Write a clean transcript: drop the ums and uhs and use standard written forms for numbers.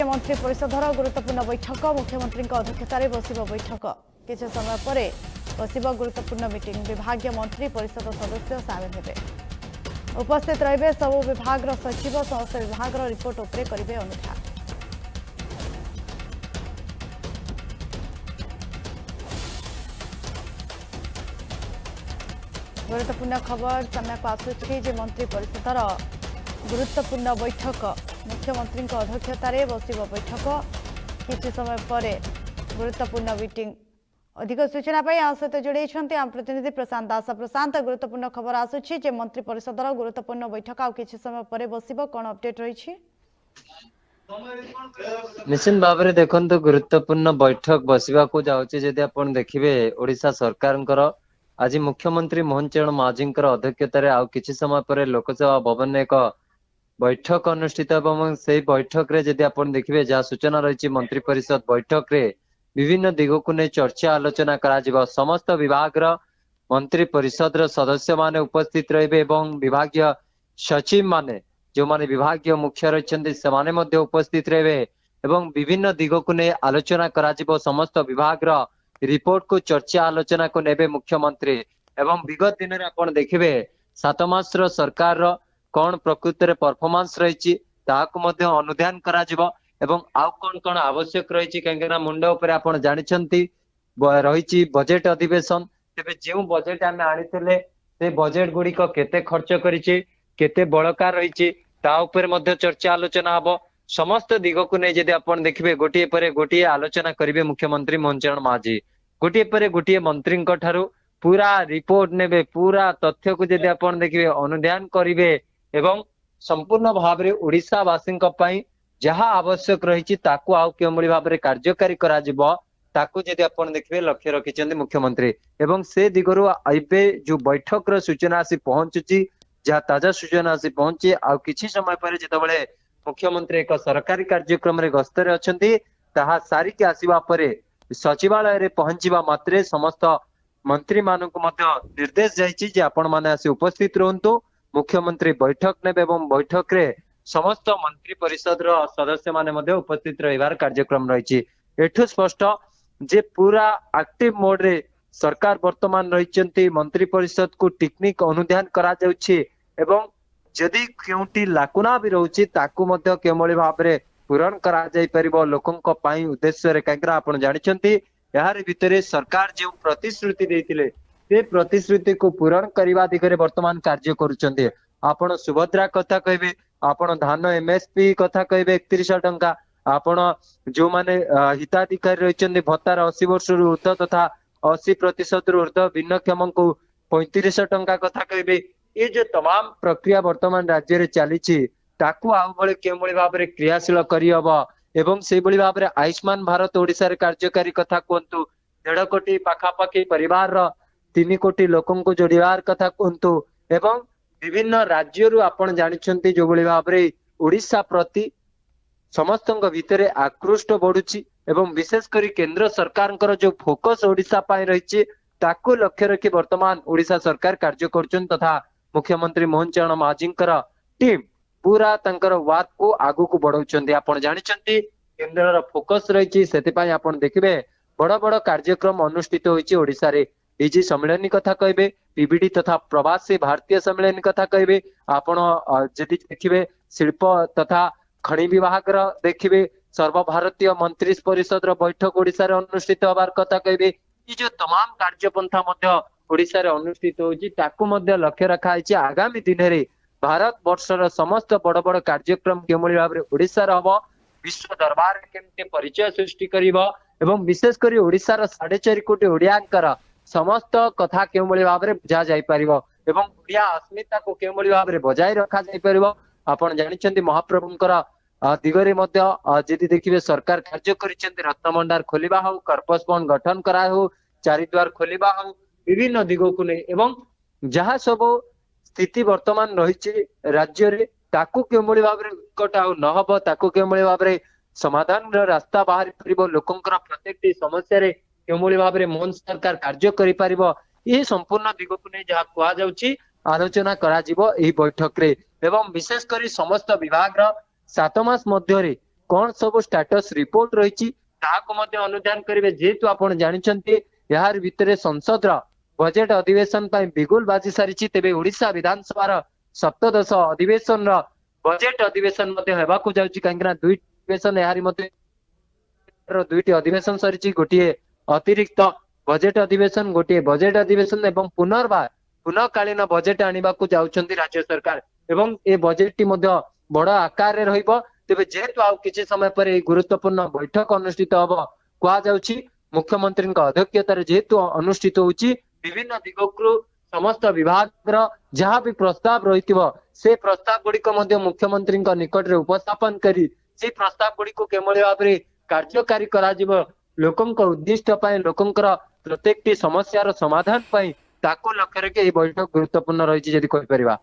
मंत्री परिषदर गुरुत्वपूर्ण बैठक मुख्यमंत्री अध्यक्षतार बस बैठक किसी समय पर बस गुरुत्वपूर्ण मीटिंग विभागीय मंत्री परिषद सदस्य सामिल होंगे उपस्थित रहे सबु विभाग सचिव समस्त विभाग रिपोर्ट उपरे करेंगे अनुध्यान। गुरुत्वपूर्ण खबर सामना आसुची जे मंत्री परिषदर गुरुत्वपूर्ण बैठक मुख्यमंत्री अध्यक्षतार बस बैठक किसी समय पर गुरुत्वपूर्ण मीटिंग अधिक सूचना सहित जोड़े आम प्रतिनिधि प्रशांत दास। प्रशांत, गुरुत्वपूर्ण खबर आसुची जे मंत्री परिषदर गुरुत्वपूर्ण बैठक आ किसी समय पर बसिबो कौन अपडेट रही? निश्चित भाव में देखो गुरुत्वपूर्ण बैठक बसवा जाऊँचे जदि आप देखिए ओडिशा सरकार आज मुख्यमंत्री मोहन चरण माझी अध्यक्षतार आउ किछि समय पर लोकसभा भवन में एक बैठक अनुष्ठित से बैठक रे जदि आप देखिए जहाँ सूचना रही मंत्री परिषद बैठक रे विभिन्न दिग को नहीं चर्चा आलोचना करा समस्त विभाग मंत्री परिषद सदस्य माने उपस्थित रहे विभागीय सचिव माने जो माने विभागीय मुख्य रही से उपस्थित रहे एवं विभिन्न दिग को नहीं आलोचना करा समस्त विभाग रिपोर्ट को चर्चा आलोचना को नेबे मुख्यमंत्री एवं विगत दिन में आप देखिए 7 मास सरकार कौन प्रकृत में परफॉर्मेंस रही अनुध्यान करा एवं आउ कौन कौन आवश्यक रही कहीं मुंड उपर आप जानते रही बजेट अधिवेशन तेरे जो बजेट आम आनी से बजेट गुड़िक केते खर्च करिछि केते बड़का रही चर्चा आलोचना हम समस्त दिग को नहीं जदि आप देखिए गोटे पर गोटे आलोचना करेंगे मुख्यमंत्री मोहन चरण माझी गोटे पर गोटे मंत्री पूरा रिपोर्ट ने पूरा तथ्य को जदि आप देखिए अनुध्यान करेंगे एवं संपूर्ण भाव में ओडिशावासी जहाँ आवश्यक रही आउ के भाव में कार्यकारी करा ताकू जदि आप देखिए लक्ष्य रखिंट मुख्यमंत्री एवं से दिगरु एबे जो बैठक सूचना आसी पहुंचुची जहाँ ताजा सूचना आसी पहुंची आउ किछि समय पर जितेबाला मुख्यमंत्री एक सरकारी कार्यक्रम रे गस्तरे अछंती ताहा सारिके आसीबा परे सचिवालय रे पहुंचीबा मात्रे समस्त मंत्री मानक निर्देश जाइछि जे आपण माने आसी उपस्थित रहंतु मुख्यमंत्री बैठक नेबे एवं बैठक रे समस्त मंत्री परिषद रो सदस्य माने मध्ये उपस्थित रहिबार कार्यक्रम रहिछि। एठु स्पष्ट जे पूरा एक्टिव मोड रे सरकार वर्तमान रहिचंती मंत्री परिषद को टेक्निक अनुध्यान करा जाउछि एवं जदि क्योंटी लाकुना भी रोची ताकू मध्य केमोली भाव में पूरण करा जाई परिबो लोकंक पाई उद्देश्य रे कांगरा आपण जानिचंती यार भितरे सरकार जो प्रतिश्रुति देथिले से प्रतिश्रुति को पूरण करबा दिगरे वर्तमान कार्य करूचंती। आपण सुभद्रा कथा कहबे आपण धान एमएसपी कथा कहबे 3100 टंका आपण जो माने हिताधिकारी रहिचंती भत्तार 80 वर्ष रु ऊर्ध्व तथा 80% रु ऊर्ध्व भिन्नक्षम को 3500 टंका कथा कहबे ये जो तमाम प्रक्रिया वर्तमान राज्य रे चली ताकू आउ बळे केमोली भाव में क्रियाशील करहब एवं से बड़ी भाव में आयुष्मान भारत ओडिशा रे कार्यकारी कथा कहतु 1.5 कोटी पाखापाखि परिवार 3 कोटी लोकन को जोड़िबार कथा कहतु एवं विभिन्न राज्य आपण जानिछंती जो बड़ी भाव में ओडिशा प्रति समस्त भितर आकृष्ट बढ़ुची एवं विशेष करी केंद्र सरकार जो फोकस ओडिशा पाई रही ताकू लक्ष्य रखी वर्तमान ओडिशा सरकार कार्य करछन तथा मुख्यमंत्री मोहन चरण माझी टीम पूरा तंकर वार्क को आगु को बढ़ाउछंती। आपण जानिछंती केंद्र फोकस रही सेतिपाई आपण देखिबे बड़ बड़ कार्यक्रम अनुष्ठित होईची ओडिशा रे इजी सम्मेलनी कथा कहबे पीबीडी तथा प्रवासी भारतीय सम्मेलनी कथा कहबे आपण जदि देखिबे शिल्प तथा खनि विभाग देखिबे सर्वभारतीय मंत्री परिषद बैठक ओडिशा रे अनुष्ठित होबार कथा कहबे ये जो तमाम कार्यपंथा मध्य ओडिशा रे अनुष्ठित होईची ताकू मध्य लक्ष्य रखा है आगामी दिन रे भारत वर्षर समस्त बड़ बड़ कार्यक्रम केमोली भाव में ओडिशा रे हबो विश्व दरबार केमते परिचय सृष्टि करिवो एवं विशेष करी ओडिशा रो 4.5 कोटी ओडियांकर समस्त कथा केमोली भाव में बुझा जाई परिवो एवं ओडिया अस्मिता को केमोली भाव में बजाय रखा जाई परिवो। आपण जानिछंती महाप्रभुंकर दिगरे मध्य जदि देखिबे सरकार कार्य करिसेंती रत्न भंडार खोलिबा हो कर्पस फंड गठन करा हो चारिद्वार खोलिबा हो विभिन्न दिगो को नहीं एवं जहाँ सब स्थिति वर्तमान रही राज्य रे ताकू केमोली भाव में निकट आउ न हबो ताकू केमोली भाव में समाधान रास्ता बाहर परिबो लोकंकर प्रत्येक समस्या रे केमोली भाव में मोहन सरकार कार्य करि परिबो ये संपूर्ण दिग को नहीं जहाँ कुआ जाउची आलोचना करा जिवो एही बैठक रे एवं विशेष करी समस्त विभाग 7 मास मध्य कौन सब स्टेटस रिपोर्ट रही अनुधान करेंगे जेहेतु आपण जानते यार भितर संसद बजेट अधिवेशन बिगुल बाजी सारी तेबे ओडिशा विधानसभा सप्तदश अधिवेशन बजेट अधिवेशन कहीं दुईटी अधिवेशन सरी गोटे अतिरिक्त बजेट अधिवेशन गोटे बजेट अधिवेशन एवं पुनर्कालीन बजेट आने को जाउछंती राज्य सरकार एवं ए बजेट टी बड़ आकार रे रहिबो तेबे जेहेतु आउ किछि समय पर गुरुत्वपूर्ण बैठक अनुष्ठित हब कहुछि मुख्यमंत्री अध्यक्षतार जेहेतु अनुष्ठित होछि विभिन्न दिगकु समस्त विभाग जहाँ भी प्रस्ताव रही से प्रस्ताव गुड़िक मुख्यमंत्री निकट में उपस्थापन करी से प्रस्ताव गुड़िक केमली भाव में कार्यकारी लोकंक उद्दिष्ट लोकंकर प्रत्येक समस्यार समाधान ताको लक्ष्य रखी बैठक गुरुत्वपूर्ण रही।